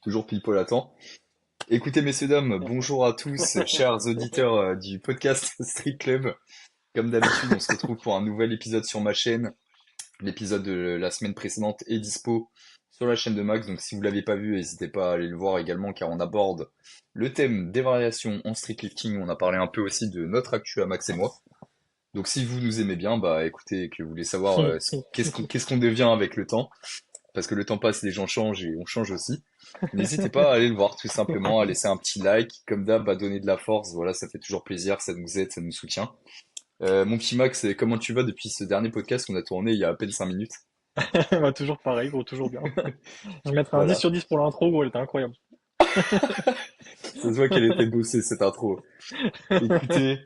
toujours pile poil à temps. Écoutez, messieurs, dames, bonjour à tous, chers auditeurs du podcast Street Club. Comme d'habitude, on se retrouve pour un nouvel épisode sur ma chaîne. L'épisode de la semaine précédente est dispo sur la chaîne de Max, donc si vous l'avez pas vu, n'hésitez pas à aller le voir également, car on aborde le thème des variations en streetlifting. On a parlé un peu aussi de notre actu à Max et moi. Donc si vous nous aimez bien, bah écoutez, que vous voulez savoir qu'est-ce qu'on devient avec le temps, parce que le temps passe, les gens changent et on change aussi. N'hésitez pas à aller le voir tout simplement, à laisser un petit like, comme d'hab, à donner de la force. Voilà, ça fait toujours plaisir, ça nous aide, ça nous soutient. Mon petit Max, comment tu vas depuis ce dernier podcast qu'on a tourné il y a à peine 5 minutes? Bah, toujours pareil, gros, toujours bien. Je mettrais un 10 Voilà, sur 10 pour l'intro, gros, elle était incroyable. ça se voit qu'elle était bossée cette intro. Écoutez,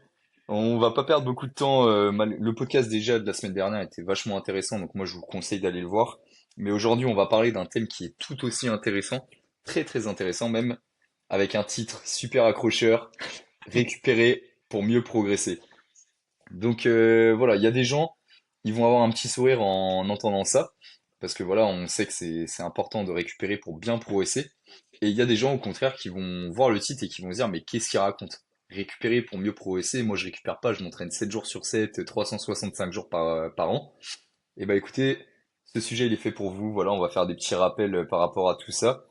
on va pas perdre beaucoup de temps. Le podcast déjà de la semaine dernière était vachement intéressant, donc moi je vous conseille d'aller le voir. Mais aujourd'hui, on va parler d'un thème qui est tout aussi intéressant, très très intéressant même, avec un titre super accrocheur, récupérer pour mieux progresser. Donc voilà, il y a des gens, ils vont avoir un petit sourire en entendant ça, parce que voilà, on sait que c'est important de récupérer pour bien progresser. Et il y a des gens au contraire qui vont voir le titre et qui vont se dire mais qu'est-ce qu'il raconte? Récupérer pour mieux progresser, moi je récupère pas, je m'entraîne 7 jours sur 7, 365 jours par an. Et bah écoutez, ce sujet il est fait pour vous, voilà, on va faire des petits rappels par rapport à tout ça.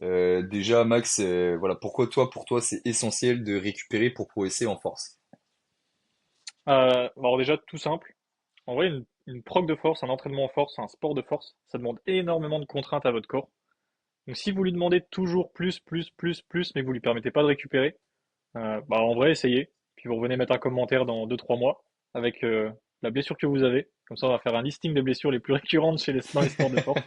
Déjà Max, voilà, pourquoi toi, pour toi c'est essentiel de récupérer pour progresser en force? Alors déjà, tout simple. En vrai, une prog de force, un entraînement en force, un sport de force, ça demande énormément de contraintes à votre corps. Donc si vous lui demandez toujours plus, plus, plus, plus, mais que vous lui permettez pas de récupérer, bah en vrai, essayez. Puis vous revenez mettre un commentaire dans 2 3 mois avec la blessure que vous avez. Comme ça, on va faire un listing des blessures les plus récurrentes dans les sports de force.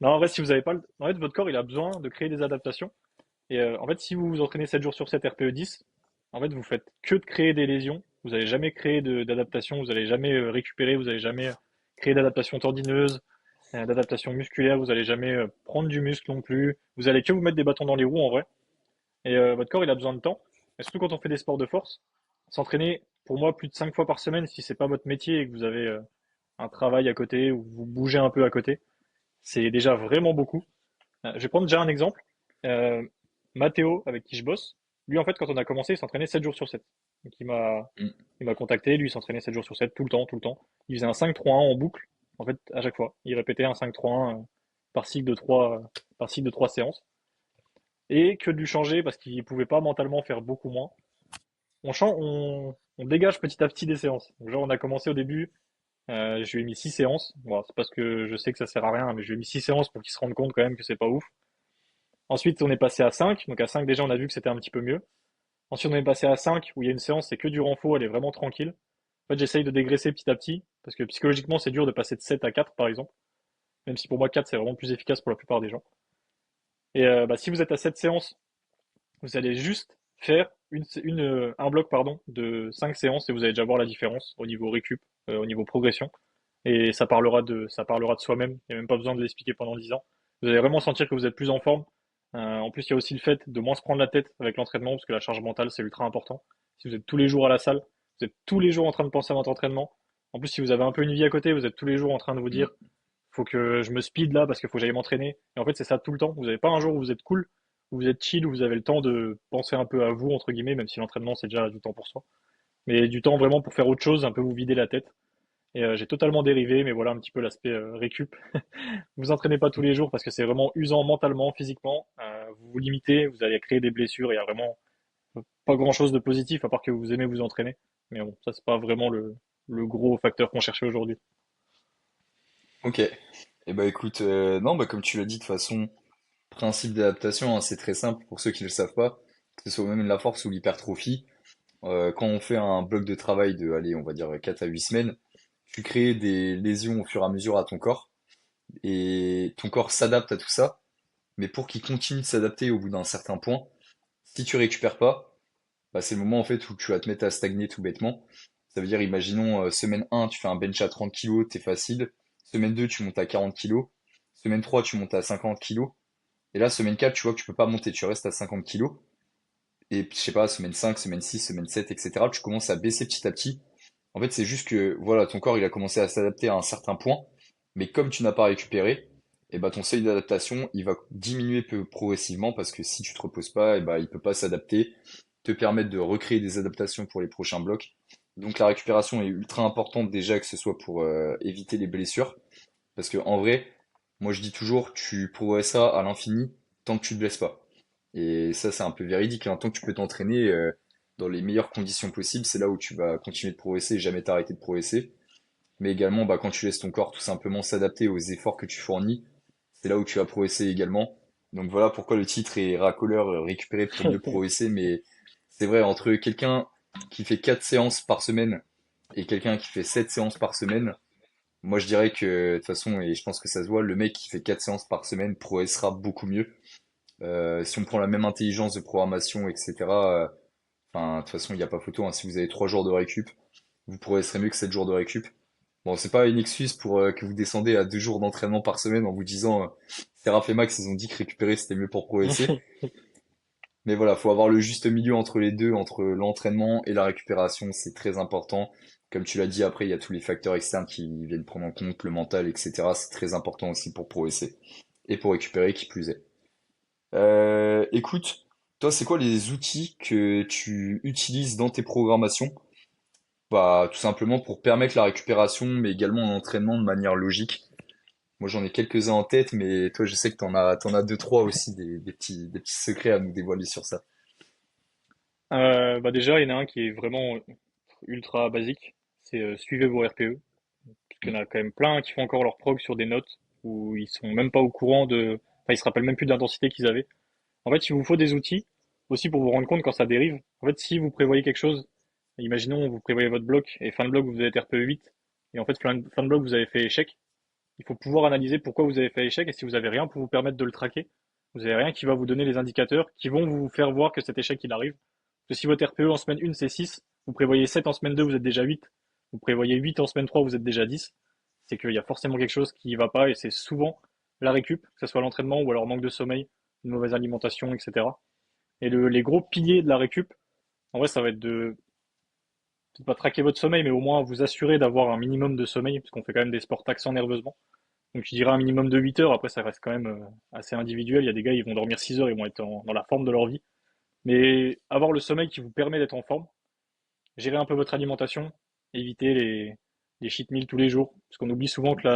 Non, en vrai, si vous avez pas en fait, votre corps, il a besoin de créer des adaptations. Et en fait, si vous vous entraînez 7 jours sur 7 RPE 10, en fait, vous faites que de créer des lésions. Vous n'allez jamais créer d'adaptation, vous n'allez jamais récupérer, vous n'allez jamais créer d'adaptation tendineuse, d'adaptation musculaire, vous n'allez jamais prendre du muscle non plus. Vous allez que vous mettre des bâtons dans les roues en vrai. Et votre corps, il a besoin de temps. Et surtout quand on fait des sports de force, s'entraîner, pour moi, plus de 5 fois par semaine, si c'est pas votre métier et que vous avez un travail à côté ou vous bougez un peu à côté, c'est déjà vraiment beaucoup. Je vais prendre déjà un exemple. Euh, Mathéo, avec qui je bosse, lui, en fait, quand on a commencé, il s'entraînait 7 jours sur 7. Donc, il m'a contacté, lui, il s'entraînait 7 jours sur 7, tout le temps, tout le temps. Il faisait un 5-3-1 en boucle, en fait, à chaque fois. Il répétait un 5-3-1 par cycle de 3, par cycle de 3 séances. Et que de lui changer parce qu'il pouvait pas mentalement faire beaucoup moins. On dégage petit à petit des séances. Donc, genre, on a commencé au début, je lui ai mis 6 séances. Bon, c'est parce que je sais que ça sert à rien, mais je lui ai mis 6 séances pour qu'il se rende compte quand même que c'est pas ouf. Ensuite, on est passé à 5. Donc à 5 déjà, on a vu que c'était un petit peu mieux. Ensuite, on est passé à 5 où il y a une séance, c'est que du renfort, elle est vraiment tranquille. En fait, j'essaye de dégraisser petit à petit, parce que psychologiquement, c'est dur de passer de 7 à 4, par exemple. Même si pour moi, 4, c'est vraiment plus efficace pour la plupart des gens. Et bah, si vous êtes à cette séance, vous allez juste faire un bloc pardon, de 5 séances et vous allez déjà voir la différence au niveau récup, au niveau progression. Et ça parlera de soi-même. Il n'y a même pas besoin de l'expliquer pendant 10 ans. Vous allez vraiment sentir que vous êtes plus en forme. En plus, il y a aussi le fait de moins se prendre la tête avec l'entraînement, parce que la charge mentale, c'est ultra important. Si vous êtes tous les jours à la salle, vous êtes tous les jours en train de penser à votre entraînement. En plus, si vous avez un peu une vie à côté, vous êtes tous les jours en train de vous dire, Mm. faut que je me speed là parce qu'il faut que j'aille m'entraîner. Et en fait, c'est ça tout le temps. Vous n'avez pas un jour où vous êtes cool, où vous êtes chill, où vous avez le temps de penser un peu à vous, entre guillemets, même si l'entraînement, c'est déjà du temps pour soi. Mais du temps vraiment pour faire autre chose, un peu vous vider la tête. Et j'ai totalement dérivé, mais voilà un petit peu l'aspect récup. Vous entraînez pas tous les jours parce que c'est vraiment usant mentalement, physiquement. Vous vous limitez, vous allez créer des blessures. Il y a vraiment pas grand-chose de positif à part que vous aimez vous entraîner. Mais bon, ça c'est pas vraiment le gros facteur qu'on cherchait aujourd'hui. Ok. Et bah écoute, non, bah comme tu l'as dit, de toute façon, principe d'adaptation, hein, c'est très simple pour ceux qui ne le savent pas, que ce soit même la force ou l'hypertrophie. Quand on fait un bloc de travail de, allez, on va dire 4 à 8 semaines, tu crées des lésions au fur et à mesure à ton corps, et ton corps s'adapte à tout ça, mais pour qu'il continue de s'adapter au bout d'un certain point, si tu récupères pas, bah c'est le moment en fait où tu vas te mettre à stagner tout bêtement. Ça veut dire, imaginons, semaine 1, tu fais un bench à 30 kilos, t'es facile. Semaine 2, tu montes à 40 kilos. Semaine 3, tu montes à 50 kilos. Et là, semaine 4, tu vois que tu peux pas monter, tu restes à 50 kilos. Et je sais pas, semaine 5, semaine 6, semaine 7, etc., tu commences à baisser petit à petit. En fait, c'est juste que, voilà, ton corps, il a commencé à s'adapter à un certain point. Mais comme tu n'as pas récupéré, et bah ton seuil d'adaptation, il va diminuer progressivement parce que si tu te reposes pas, et bah il peut pas s'adapter, te permettre de recréer des adaptations pour les prochains blocs. Donc la récupération est ultra importante déjà que ce soit pour éviter les blessures parce que en vrai, moi je dis toujours tu progresseras à l'infini tant que tu te blesses pas. Et ça c'est un peu véridique, hein. Tant que tu peux t'entraîner dans les meilleures conditions possibles, c'est là où tu vas continuer de progresser et jamais t'arrêter de progresser. Mais également, bah, quand tu laisses ton corps tout simplement s'adapter aux efforts que tu fournis, c'est là où tu vas progresser également. Donc voilà pourquoi le titre est racoleur récupéré pour mieux progresser. Mais c'est vrai, entre quelqu'un qui fait 4 séances par semaine et quelqu'un qui fait 7 séances par semaine, moi je dirais que de toute façon, et je pense que ça se voit, le mec qui fait 4 séances par semaine progressera beaucoup mieux. Si on prend la même intelligence de programmation, etc., enfin, de toute façon, il n'y a pas photo, hein. Si vous avez 3 jours de récup, vous progresserez mieux que 7 jours de récup. Bon, c'est pas une excuse pour que vous descendez à 2 jours d'entraînement par semaine en vous disant Seraph et Max, ils ont dit que récupérer c'était mieux pour progresser. Mais voilà, faut avoir le juste milieu entre les deux, entre l'entraînement et la récupération, c'est très important. Comme tu l'as dit, après, il y a tous les facteurs externes qui viennent prendre en compte, le mental, etc. C'est très important aussi pour progresser et pour récupérer, qui plus est. Écoute, toi, c'est quoi les outils que tu utilises dans tes programmations? Bah, tout simplement pour permettre la récupération, mais également l'entraînement de manière logique. Moi, j'en ai quelques-uns en tête, mais toi, je sais que t'en as deux, trois aussi, des petits secrets à nous dévoiler sur ça. Bah déjà, il y en a un qui est vraiment ultra basique, c'est suivez vos RPE, parce qu'il y en a quand même plein qui font encore leur prog sur des notes où ils sont même pas au courant enfin ils se rappellent même plus de l'intensité qu'ils avaient. En fait, il vous faut des outils aussi pour vous rendre compte quand ça dérive. En fait, si vous prévoyez quelque chose, imaginons vous prévoyez votre bloc et fin de bloc vous êtes RPE 8 et en fait fin de bloc vous avez fait échec, il faut pouvoir analyser pourquoi vous avez fait échec et si vous avez rien pour vous permettre de le traquer, vous avez rien qui va vous donner les indicateurs qui vont vous faire voir que cet échec il arrive. Parce que si votre RPE en semaine 1 c'est 6, vous prévoyez 7 en semaine 2 vous êtes déjà 8, vous prévoyez 8 en semaine 3 vous êtes déjà 10, c'est qu'il y a forcément quelque chose qui va pas et c'est souvent la récup, que ce soit l'entraînement ou alors manque de sommeil, une mauvaise alimentation, etc. Et les gros piliers de la récup, en vrai, ça va être de peut-être pas traquer votre sommeil, mais au moins vous assurer d'avoir un minimum de sommeil, parce qu'on fait quand même des sports taxants nerveusement. Donc je dirais un minimum de 8 heures, après ça reste quand même assez individuel. Il y a des gars, ils vont dormir 6 heures, ils vont être dans la forme de leur vie. Mais avoir le sommeil qui vous permet d'être en forme, gérer un peu votre alimentation, éviter les cheat meals tous les jours, parce qu'on oublie souvent que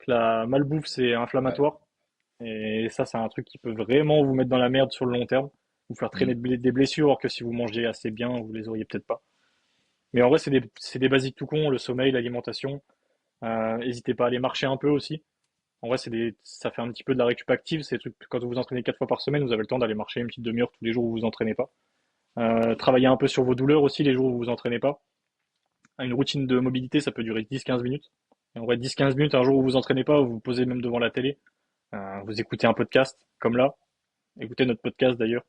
la malbouffe c'est Ouais. inflammatoire, et ça c'est un truc qui peut vraiment vous mettre dans la merde sur le long terme, vous faire traîner Mm. des blessures, alors que si vous mangez assez bien, vous les auriez peut-être pas. Mais en vrai c'est des basiques tout con, le sommeil, l'alimentation. N'hésitez pas à aller marcher un peu aussi. En vrai, ça fait un petit peu de la récup active. C'est des trucs, quand vous vous entraînez 4 fois par semaine, vous avez le temps d'aller marcher une petite demi-heure tous les jours où vous vous entraînez pas. Travailler un peu sur vos douleurs aussi les jours où vous vous entraînez pas. Une routine de mobilité, ça peut durer 10-15 minutes. Et en vrai, 10-15 minutes, un jour où vous vous entraînez pas, vous vous posez même devant la télé, vous écoutez un podcast, comme là. Écoutez notre podcast d'ailleurs.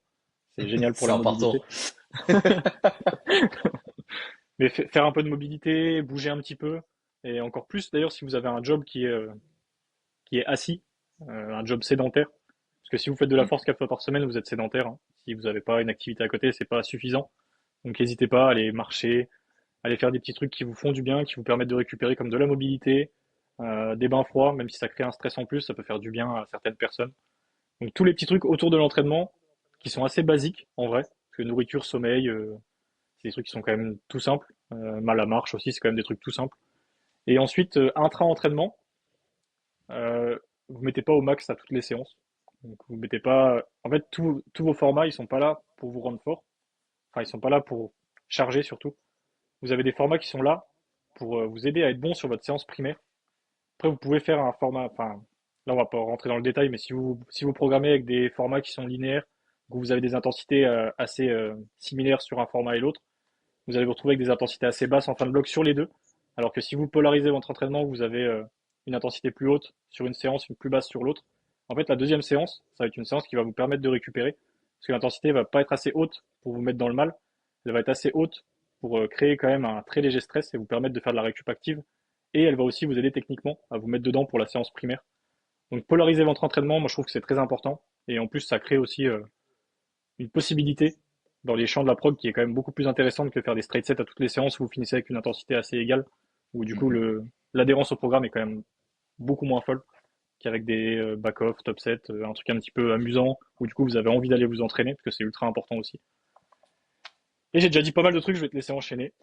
C'est génial pour C'est la important. mobilité. Mais faire un peu de mobilité, bouger un petit peu. Et encore plus d'ailleurs si vous avez un job qui est assis, un job sédentaire. Parce que si vous faites de la Mm. force 4 fois par semaine, vous êtes sédentaire, hein. Si vous n'avez pas une activité à côté, c'est pas suffisant. Donc n'hésitez pas à aller marcher, à aller faire des petits trucs qui vous font du bien, qui vous permettent de récupérer comme de la mobilité, des bains froids, même si ça crée un stress en plus, ça peut faire du bien à certaines personnes. Donc tous les petits trucs autour de l'entraînement qui sont assez basiques en vrai, parce que nourriture, sommeil, c'est des trucs qui sont quand même tout simples. Mal à marche aussi, c'est quand même des trucs tout simples. Et ensuite, intra-entraînement, euh, vous mettez pas au max à toutes les séances. Donc vous mettez pas. En fait, tous vos formats, ils sont pas là pour vous rendre fort. Enfin, ils sont pas là pour charger surtout. Vous avez des formats qui sont là pour vous aider à être bon sur votre séance primaire. Après, vous pouvez faire un format. Enfin, là, on va pas rentrer dans le détail, mais si vous programmez avec des formats qui sont linéaires, où vous avez des intensités assez similaires sur un format et l'autre, vous allez vous retrouver avec des intensités assez basses en fin de bloc sur les deux. Alors que si vous polarisez votre entraînement, vous avez une intensité plus haute sur une séance, une plus basse sur l'autre. En fait, la deuxième séance, ça va être une séance qui va vous permettre de récupérer, parce que l'intensité va pas être assez haute pour vous mettre dans le mal, elle va être assez haute pour créer quand même un très léger stress et vous permettre de faire de la récup active. Et elle va aussi vous aider techniquement à vous mettre dedans pour la séance primaire. Donc polariser votre entraînement, moi je trouve que c'est très important. Et en plus, ça crée aussi une possibilité dans les champs de la prog qui est quand même beaucoup plus intéressante que faire des straight sets à toutes les séances où vous finissez avec une intensité assez égale, où du Mm, coup mm. l'adhérence au programme est quand même beaucoup moins folle. qu'avec des back-off, top set, un truc un petit peu amusant, où du coup vous avez envie d'aller vous entraîner, parce que c'est ultra important aussi. Et j'ai déjà dit pas mal de trucs, je vais te laisser enchaîner.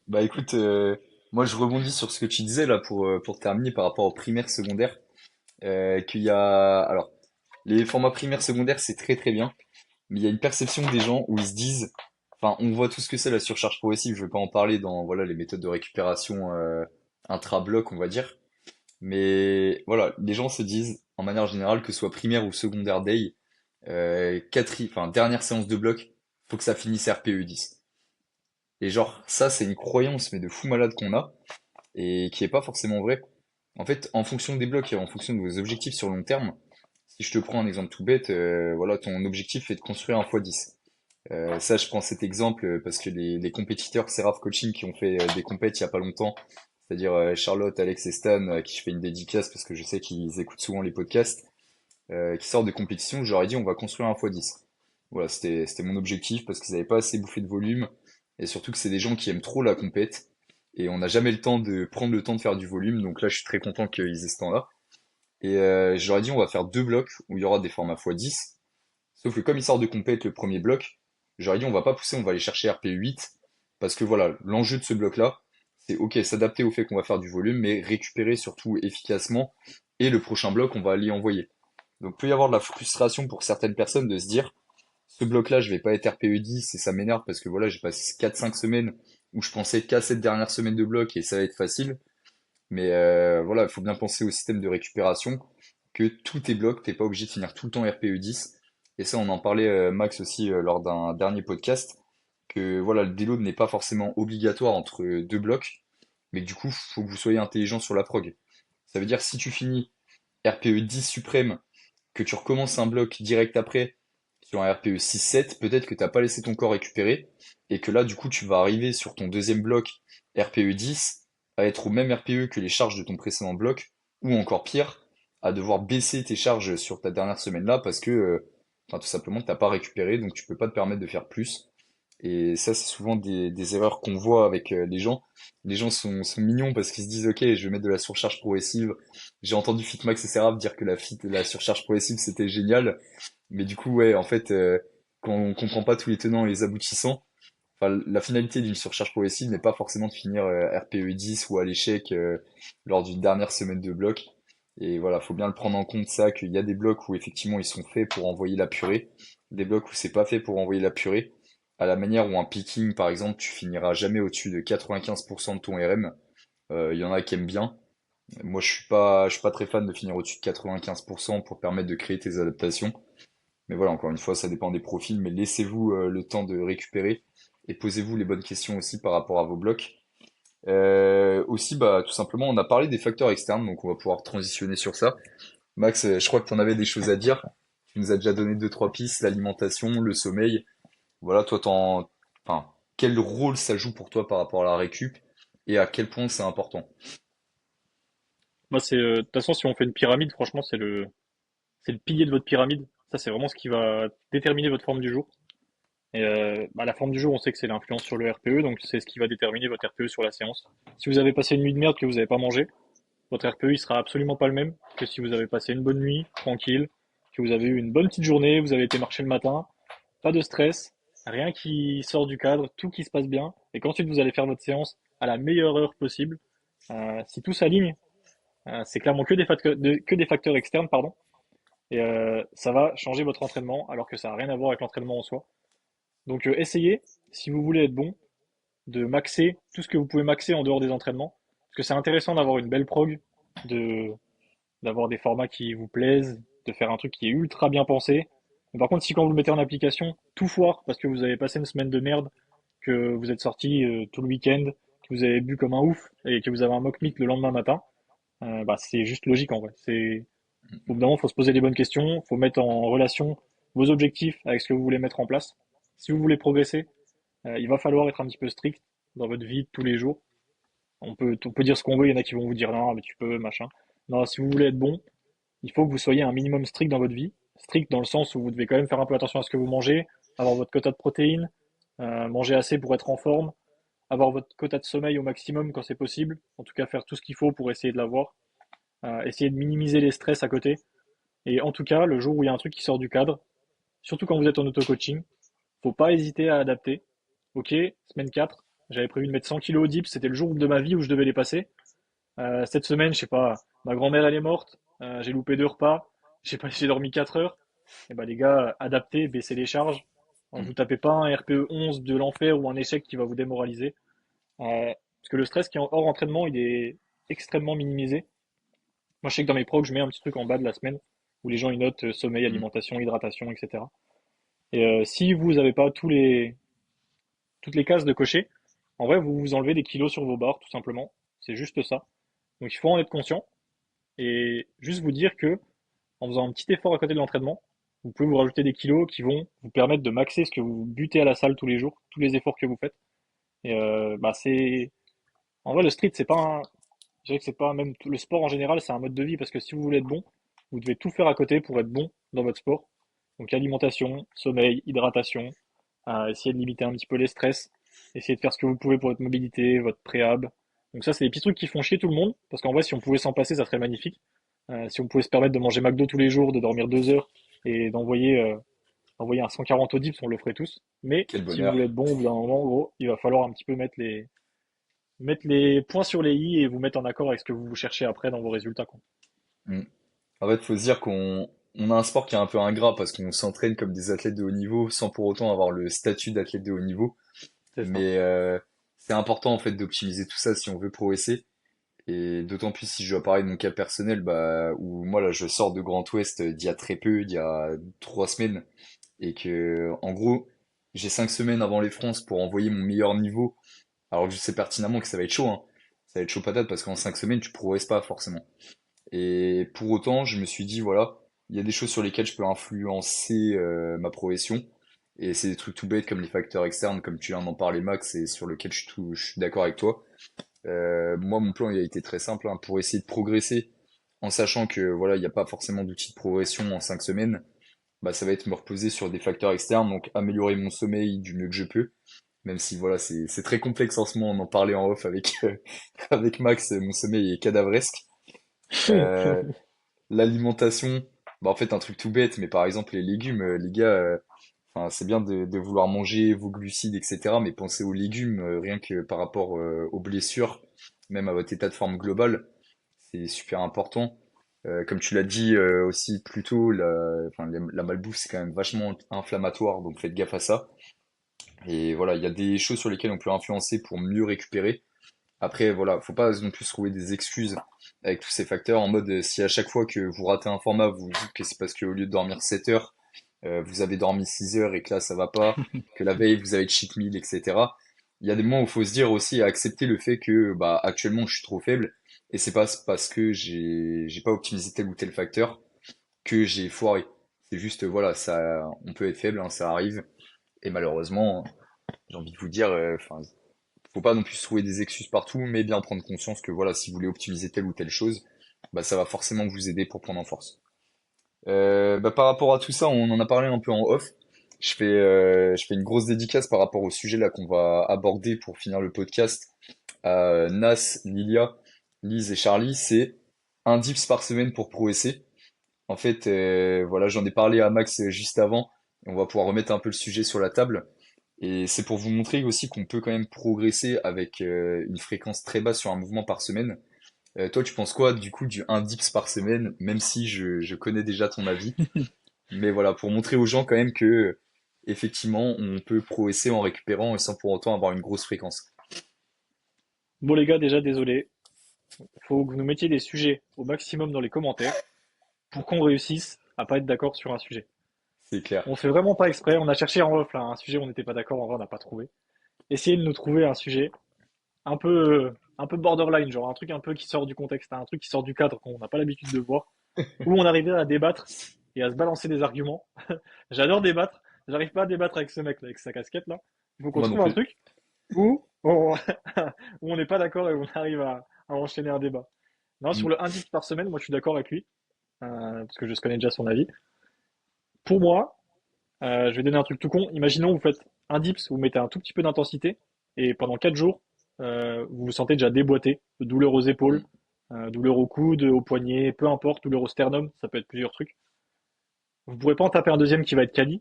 Bah écoute, moi je rebondis sur ce que tu disais là pour terminer par rapport aux primaires secondaires. Qu'il y a. Alors, les formats primaires secondaires, c'est très très bien, mais il y a une perception des gens où ils se disent. Enfin, on voit tout ce que c'est la surcharge progressive, je vais pas en parler dans voilà, les méthodes de récupération intra-bloc, on va dire. Mais voilà, les gens se disent, en manière générale, que ce soit primaire ou secondaire day, enfin, dernière séance de bloc, faut que ça finisse RPE 10. Et genre, ça, c'est une croyance, mais de fou malade qu'on a, et qui est pas forcément vrai. En fait, en fonction des blocs et en fonction de vos objectifs sur long terme, si je te prends un exemple tout bête, voilà, ton objectif est de construire un x10. Ça, je prends cet exemple parce que les compétiteurs Seraph Coaching qui ont fait des compètes il y a pas longtemps, c'est-à-dire Charlotte, Alex et Stan, à qui je fais une dédicace parce que je sais qu'ils écoutent souvent les podcasts, qui sortent de compétition, je leur ai dit on va construire un x10. Voilà, c'était mon objectif parce qu'ils n'avaient pas assez bouffé de volume et surtout que c'est des gens qui aiment trop la compète et on n'a jamais le temps de prendre le temps de faire du volume, donc là je suis très content qu'ils aient ce temps-là. Et je leur ai dit on va faire deux blocs où il y aura des formats x10. Sauf que comme il sort de compète le premier bloc, j'aurais dit on va pas pousser, on va aller chercher RP 8 parce que voilà, l'enjeu de ce bloc-là, c'est ok, s'adapter au fait qu'on va faire du volume, mais récupérer surtout efficacement. Et le prochain bloc, on va aller envoyer. Donc peut y avoir de la frustration pour certaines personnes de se dire ce bloc-là, je vais pas être RPE 10 et ça m'énerve parce que voilà, j'ai passé 4-5 semaines où je pensais qu'à cette dernière semaine de bloc et ça va être facile. Mais voilà, il faut bien penser au système de récupération, que tous tes blocs, t'es pas obligé de finir tout le temps RPE 10. Et ça, on en parlait, Max, aussi, lors d'un dernier podcast, que voilà, le déload n'est pas forcément obligatoire entre deux blocs, mais que du coup, faut que vous soyez intelligent sur la prog. Ça veut dire si tu finis RPE 10 suprême, que tu recommences un bloc direct après, sur un RPE 6-7, peut-être que t'as pas laissé ton corps récupérer, et que là, du coup, tu vas arriver sur ton deuxième bloc RPE 10 à être au même RPE que les charges de ton précédent bloc, ou encore pire, à devoir baisser tes charges sur ta dernière semaine là parce que, enfin, tout simplement, t'as pas récupéré, donc tu peux pas te permettre de faire plus. Et ça, c'est souvent des erreurs qu'on voit avec les gens. Les gens sont mignons parce qu'ils se disent, ok, je vais mettre de la surcharge progressive. J'ai entendu Fitmax et Serap dire que la surcharge progressive, c'était génial. Mais du coup, ouais, en fait, quand on comprend pas tous les tenants et les aboutissants, enfin, la finalité d'une surcharge progressive n'est pas forcément de finir RPE 10 ou à l'échec lors d'une dernière semaine de bloc. Et voilà, faut bien le prendre en compte ça, qu'il y a des blocs où effectivement ils sont faits pour envoyer la purée, des blocs où c'est pas fait pour envoyer la purée. À la manière où un picking, par exemple, tu finiras jamais au-dessus de 95% de ton RM. Il y en a qui aiment bien. Moi, je suis pas très fan de finir au-dessus de 95% pour permettre de créer tes adaptations. Mais voilà, encore une fois, ça dépend des profils, mais laissez-vous le temps de récupérer et posez-vous les bonnes questions aussi par rapport à vos blocs. Aussi, bah, tout simplement, on a parlé des facteurs externes, donc on va pouvoir transitionner sur ça. Max, je crois que tu en avais des choses à dire. Tu nous as déjà donné deux, trois pistes, l'alimentation, le sommeil. Voilà, enfin, quel rôle ça joue pour toi par rapport à la récup et à quel point c'est important. Moi, de toute façon, si on fait une pyramide, franchement, c'est le pilier de votre pyramide. Ça, c'est vraiment ce qui va déterminer votre forme du jour. Et la forme du jour, on sait que c'est l'influence sur le RPE, donc c'est ce qui va déterminer votre RPE sur la séance. Si vous avez passé une nuit de merde que vous n'avez pas mangé, votre RPE il sera absolument pas le même que si vous avez passé une bonne nuit, tranquille, que vous avez eu une bonne petite journée, vous avez été marcher le matin, pas de stress, rien qui sort du cadre, tout qui se passe bien, et qu'ensuite vous allez faire votre séance à la meilleure heure possible. Si tout s'aligne, c'est clairement que des facteurs externes, pardon, et ça va changer votre entraînement, alors que ça n'a rien à voir avec l'entraînement en soi. Donc essayez, si vous voulez être bon, de maxer tout ce que vous pouvez maxer en dehors des entraînements. Parce que c'est intéressant d'avoir une belle prog, de d'avoir des formats qui vous plaisent, de faire un truc qui est ultra bien pensé. Mais par contre, si quand vous le mettez en application, tout foire parce que vous avez passé une semaine de merde, que vous êtes sorti tout le week-end, que vous avez bu comme un ouf et que vous avez un mock meet le lendemain matin, c'est juste logique en vrai. Au bout d'un moment, faut se poser les bonnes questions, faut mettre en relation vos objectifs avec ce que vous voulez mettre en place. Si vous voulez progresser, il va falloir être un petit peu strict dans votre vie de tous les jours. On peut dire ce qu'on veut, il y en a qui vont vous dire non, mais tu peux, machin. Non, si vous voulez être bon, il faut que vous soyez un minimum strict dans votre vie. Strict dans le sens où vous devez quand même faire un peu attention à ce que vous mangez, avoir votre quota de protéines, manger assez pour être en forme, avoir votre quota de sommeil au maximum quand c'est possible. En tout cas, faire tout ce qu'il faut pour essayer de l'avoir. Essayez de minimiser les stress à côté. Et en tout cas, le jour où il y a un truc qui sort du cadre, surtout quand vous êtes en auto-coaching, faut pas hésiter à adapter. Ok, semaine 4, j'avais prévu de mettre 100 kilos au dips, c'était le jour de ma vie où je devais les passer. Cette semaine, je sais pas, ma grand-mère elle est morte, j'ai loupé 2 repas, j'ai dormi 4 heures. Et ben les gars, adaptez, baissez les charges. Mm. Vous tapez pas un RPE 11 de l'enfer ou un échec qui va vous démoraliser. Parce que le stress qui est hors entraînement, il est extrêmement minimisé. Moi, je sais que dans mes progs, je mets un petit truc en bas de la semaine où les gens ils notent sommeil, Mm. alimentation, hydratation, etc. Et si vous n'avez pas toutes les cases de cocher, en vrai, vous vous enlevez des kilos sur vos barres, tout simplement. C'est juste ça. Donc, il faut en être conscient et juste vous dire que en faisant un petit effort à côté de l'entraînement, vous pouvez vous rajouter des kilos qui vont vous permettre de maxer ce que vous butez à la salle tous les jours, tous les efforts que vous faites. Et bah c'est, en vrai, le street, c'est pas un, je dirais que c'est pas même le sport en général, c'est un mode de vie parce que si vous voulez être bon, vous devez tout faire à côté pour être bon dans votre sport. Donc alimentation, sommeil, hydratation, essayer de limiter un petit peu les stress, essayer de faire ce que vous pouvez pour votre mobilité, votre préhab. Donc ça, c'est des petits trucs qui font chier tout le monde parce qu'en vrai, si on pouvait s'en passer, ça serait magnifique. Si on pouvait se permettre de manger McDo tous les jours, de dormir 2 heures et d'envoyer un 140 au dips, on le ferait tous. Mais Quel si vous voulez bonheur. être bon au bout d'un moment, gros, il va falloir un petit peu mettre les points sur les i et vous mettre en accord avec ce que vous cherchez après dans vos résultats, quoi. Mm. En fait, faut se dire qu'on a un sport qui est un peu ingrat parce qu'on s'entraîne comme des athlètes de haut niveau sans pour autant avoir le statut d'athlète de haut niveau. C'est ça. Mais c'est important en fait d'optimiser tout ça si on veut progresser. Et d'autant plus si je dois parler de mon cas personnel, bah, où moi là je sors de Grand Ouest d'il y a très peu, d'il y a 3 semaines, et que en gros j'ai 5 semaines avant les France pour envoyer mon meilleur niveau, alors que je sais pertinemment que ça va être chaud, hein. Ça va être chaud patate parce qu'en 5 semaines tu progresses pas forcément. Et pour autant, je me suis dit, voilà, il y a des choses sur lesquelles je peux influencer ma progression. Et c'est des trucs tout bêtes comme les facteurs externes, comme tu viens d'en parler, Max, et sur lequel je suis d'accord avec toi. Moi, mon plan, il a été très simple, hein, pour essayer de progresser, en sachant que voilà, il n'y a pas forcément d'outil de progression en 5 semaines. Bah, ça va être me reposer sur des facteurs externes, donc améliorer mon sommeil du mieux que je peux. Même si voilà, c'est très complexe en ce moment, on en parlait en off avec avec Max, mon sommeil est cadavresque. Euh, L'alimentation, bah en fait un truc tout bête, mais par exemple les légumes, les gars, enfin c'est bien de vouloir manger vos glucides, etc. Mais pensez aux légumes, rien que par rapport aux blessures, même à votre état de forme global, c'est super important. Comme tu l'as dit aussi plus tôt, la malbouffe c'est quand même vachement inflammatoire, donc faites gaffe à ça. Et voilà, il y a des choses sur lesquelles on peut influencer pour mieux récupérer. Après, voilà, faut pas non plus trouver des excuses avec tous ces facteurs en mode si à chaque fois que vous ratez un format, vous vous dites que c'est parce qu'au lieu de dormir 7 heures, vous avez dormi 6 heures et que là ça va pas, que la veille vous avez cheat meal, etc. Il y a des moments où il faut se dire aussi accepter le fait que bah actuellement je suis trop faible et c'est pas parce que j'ai pas optimisé tel ou tel facteur que j'ai foiré. C'est juste voilà, ça on peut être faible, hein, ça arrive et malheureusement, j'ai envie de vous dire, enfin faut pas non plus se trouver des excuses partout, mais bien prendre conscience que voilà, si vous voulez optimiser telle ou telle chose, bah ça va forcément vous aider pour prendre en force. Bah, par rapport à tout ça, on en a parlé un peu en off. Je fais une grosse dédicace par rapport au sujet là qu'on va aborder pour finir le podcast à Nas, Lilia, Lise et Charlie. C'est un dips par semaine pour progresser. En fait, voilà, j'en ai parlé à Max juste avant. Et on va pouvoir remettre un peu le sujet sur la table. Et c'est pour vous montrer aussi qu'on peut quand même progresser avec une fréquence très basse sur un mouvement par semaine. Toi, tu penses quoi du coup du 1 dips par semaine, même si je connais déjà ton avis. Mais voilà, pour montrer aux gens quand même que effectivement, on peut progresser en récupérant et sans pour autant avoir une grosse fréquence. Bon les gars, déjà désolé. Faut que vous nous mettiez des sujets au maximum dans les commentaires pour qu'on réussisse à pas être d'accord sur un sujet. C'est clair. On fait vraiment pas exprès. On a cherché en off là un sujet où on n'était pas d'accord. En vrai, on n'a pas trouvé. Essayez de nous trouver un sujet un peu borderline, genre un truc un peu qui sort du contexte, un truc qui sort du cadre qu'on n'a pas l'habitude de voir, où on arrivait à débattre et à se balancer des arguments. J'adore débattre. J'arrive pas à débattre avec ce mec là, avec sa casquette là. Il faut qu'on Moi non trouve un plus. truc où on où on n'est pas d'accord et où on arrive à enchaîner un débat. Non, sur Mm. le 1 dips par semaine, moi je suis d'accord avec lui, parce que je connais déjà son avis. Pour moi, je vais donner un truc tout con. Imaginons vous faites un dips, vous mettez un tout petit peu d'intensité et pendant 4 jours, vous vous sentez déjà déboîté, de douleur aux épaules, Mm. douleur au coude, au poignet, peu importe, douleur au sternum, ça peut être plusieurs trucs. Vous ne pourrez pas en taper un deuxième qui va être quali.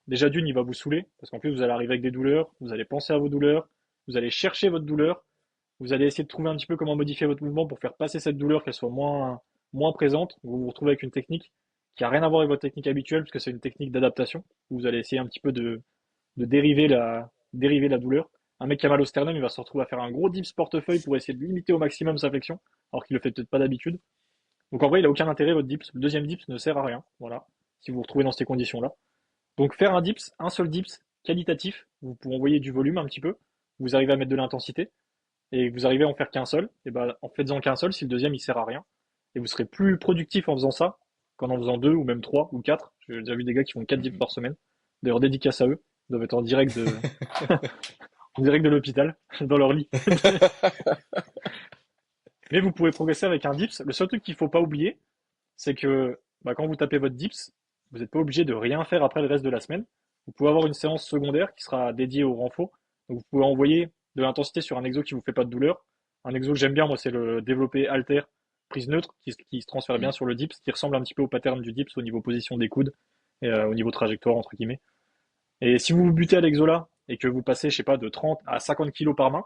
Déjà d'une, il va vous saouler, parce qu'en plus vous allez arriver avec des douleurs, vous allez penser à vos douleurs, vous allez chercher votre douleur, vous allez essayer de trouver un petit peu comment modifier votre mouvement pour faire passer cette douleur, qu'elle soit moins présente. Vous vous retrouvez avec une technique qui a rien à voir avec votre technique habituelle, puisque c'est une technique d'adaptation. Vous allez essayer un petit peu de dériver la douleur. Un mec qui a mal au sternum, il va se retrouver à faire un gros dips portefeuille pour essayer de limiter au maximum sa flexion, alors qu'il le fait peut-être pas d'habitude. Donc en vrai, il a aucun intérêt votre dips. Le deuxième dips ne sert à rien, voilà, si vous vous retrouvez dans ces conditions-là. Donc faire un dips, un seul dips qualitatif, vous pouvez envoyer du volume un petit peu, vous arrivez à mettre de l'intensité, et vous arrivez à en faire qu'un seul, et ben en faites-en qu'un seul si le deuxième il sert à rien. Et vous serez plus productif en faisant ça qu'en en faisant deux ou même trois ou quatre. J'ai déjà vu des gars qui font quatre dips Mhm. par semaine. D'ailleurs, dédicace à eux. Ils doivent être en direct de l'hôpital, dans leur lit. Mais vous pouvez progresser avec un dips. Le seul truc qu'il faut pas oublier, c'est que bah, quand vous tapez votre dips, vous n'êtes pas obligé de rien faire après le reste de la semaine. Vous pouvez avoir une séance secondaire qui sera dédiée au renfort. Donc vous pouvez envoyer de l'intensité sur un exo qui vous fait pas de douleur. Un exo que j'aime bien, moi, c'est le développé halter prise neutre qui se transfère bien Mhm. sur le dips, qui ressemble un petit peu au pattern du dips au niveau position des coudes et au niveau trajectoire, entre guillemets. Et si vous vous butez à l'exo là et que vous passez, je sais pas, de 30 à 50 kilos par main,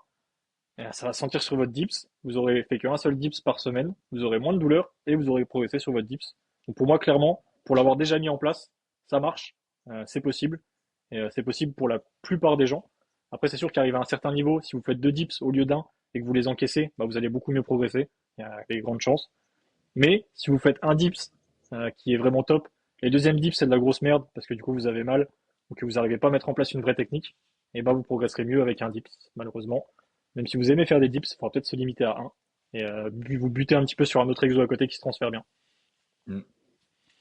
ça va sentir sur votre dips. Vous aurez fait qu'un seul dips par semaine. Vous aurez moins de douleur et vous aurez progressé sur votre dips. Donc pour moi, clairement, pour l'avoir déjà mis en place, ça marche. C'est possible. Et c'est possible pour la plupart des gens. Après, c'est sûr qu'arrivé à un certain niveau, si vous faites deux dips au lieu d'un et que vous les encaissez, bah, vous allez beaucoup mieux progresser. Il y a des grandes chances. Mais si vous faites un dips qui est vraiment top, et le deuxième dips c'est de la grosse merde parce que du coup vous avez mal ou que vous n'arrivez pas à mettre en place une vraie technique, et ben vous progresserez mieux avec un dips, malheureusement. Même si vous aimez faire des dips, il faudra peut-être se limiter à un et vous butez un petit peu sur un autre exo à côté qui se transfère bien. Mhm.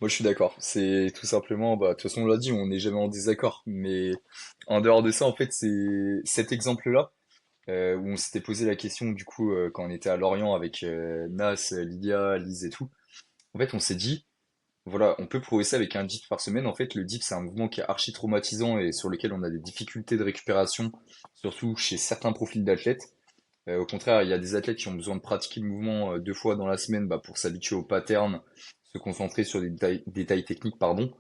Moi, je suis d'accord. C'est tout simplement, bah, de toute façon, on l'a dit, on n'est jamais en désaccord. Mais en dehors de ça, en fait, c'est cet exemple-là où on s'était posé la question, du coup, quand on était à Lorient avec Nas, Lydia, Lise et tout. En fait, on s'est dit, voilà, on peut progresser avec un dip par semaine. En fait, le dip, c'est un mouvement qui est archi traumatisant et sur lequel on a des difficultés de récupération, surtout chez certains profils d'athlètes. Au contraire, il y a des athlètes qui ont besoin de pratiquer le mouvement deux fois dans la semaine bah, pour s'habituer au pattern, se concentrer sur des détails techniques, pardon.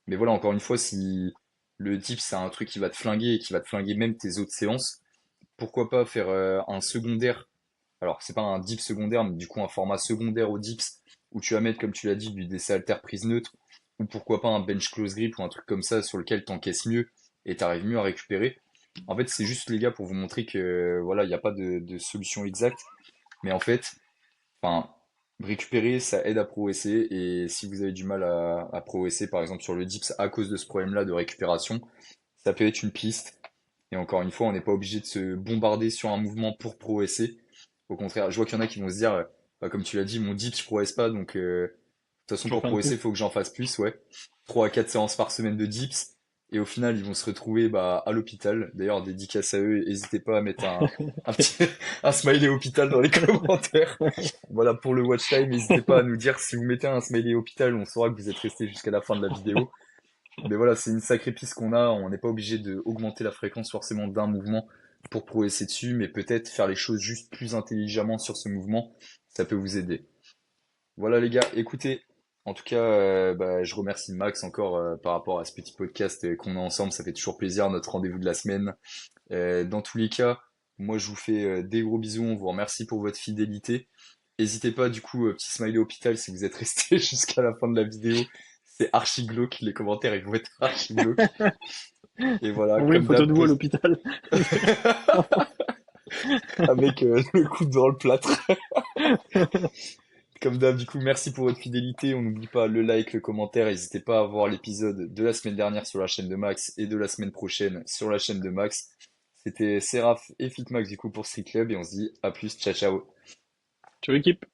Mais voilà, encore une fois, si le dip, c'est un truc qui va te flinguer et qui va te flinguer même tes autres séances, pourquoi pas faire un secondaire. Alors, c'est pas un dip secondaire, mais du coup, un format secondaire au dips où tu vas mettre, comme tu l'as dit, du DC alter prise neutre, ou pourquoi pas un bench close grip ou un truc comme ça sur lequel t'encaisses mieux et t'arrives mieux à récupérer. En fait, c'est juste, les gars, pour vous montrer que voilà, il n'y a pas de solution exacte, mais en fait, enfin, récupérer, ça aide à progresser. Et si vous avez du mal à progresser, par exemple sur le dips, à cause de ce problème-là de récupération, ça peut être une piste. Et encore une fois, on n'est pas obligé de se bombarder sur un mouvement pour progresser. Au contraire, je vois qu'il y en a qui vont se dire, bah, comme tu l'as dit, mon dips, je progresse pas, donc de toute façon, J'en pour fais un de progresser, plus. il faut que j'en fasse plus, ouais. 3 à 4 séances par semaine de dips. Et au final, ils vont se retrouver bah, à l'hôpital. D'ailleurs, dédicace à eux, n'hésitez pas à mettre un petit un smiley hôpital dans les commentaires. Voilà pour le watch time, n'hésitez pas à nous dire si vous mettez un smiley hôpital, on saura que vous êtes resté jusqu'à la fin de la vidéo. Mais voilà, c'est une sacrée piste qu'on a, on n'est pas obligé de augmenter la fréquence forcément d'un mouvement pour progresser dessus, mais peut-être faire les choses juste plus intelligemment sur ce mouvement, ça peut vous aider. Voilà les gars, écoutez, en tout cas, bah, je remercie Max encore par rapport à ce petit podcast qu'on a ensemble, ça fait toujours plaisir, notre rendez-vous de la semaine. Dans tous les cas, moi je vous fais des gros bisous, on vous remercie pour votre fidélité. N'hésitez pas du coup, petit smiley hôpital si vous êtes resté jusqu'à la fin de la vidéo. C'est archi glauque, les commentaires ils vont être archi glauques. Et voilà, Envoyez une comme photo d'hab, de vous à l'hôpital. avec le coude dans le plâtre. Comme d'hab, du coup, merci pour votre fidélité. On n'oublie pas le like, le commentaire. N'hésitez pas à voir l'épisode de la semaine dernière sur la chaîne de Max et de la semaine prochaine sur la chaîne de Max. C'était Seraph et Fitmax du coup pour Street Club et on se dit à plus, ciao ciao. Sur l'équipe.